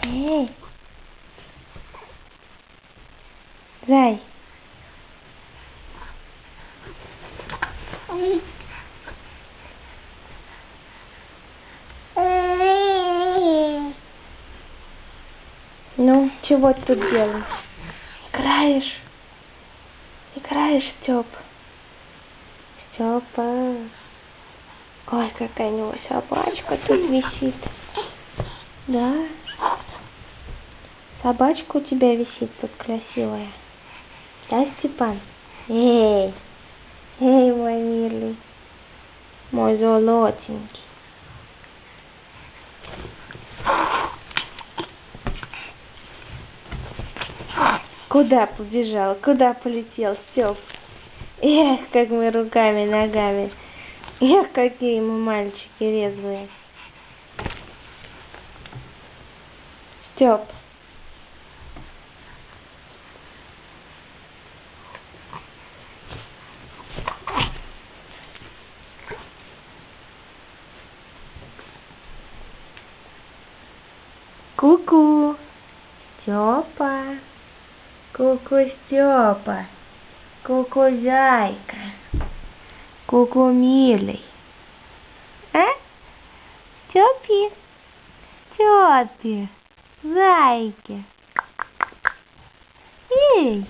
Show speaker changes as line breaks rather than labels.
Эй! Зай! Ну, чего ты тут делаешь? Играешь? Играешь, Стёп? Стёпа. Ой, какая у него собачка тут висит. Да? Собачка у тебя висит тут красивая. Да, Степан? Эй! Эй, мой милый. Мой золотенький. Куда побежал? Куда полетел, Стёп? Эх, как мы руками, ногами. Эх, какие мы мальчики резвые. Стёп. Ку-ку. Стёпа. Ку-ку, Стёпа. Ку-ку, зайка. Ку-ку, милый. А? Стёпи? Стёпи. Зайки. Эй!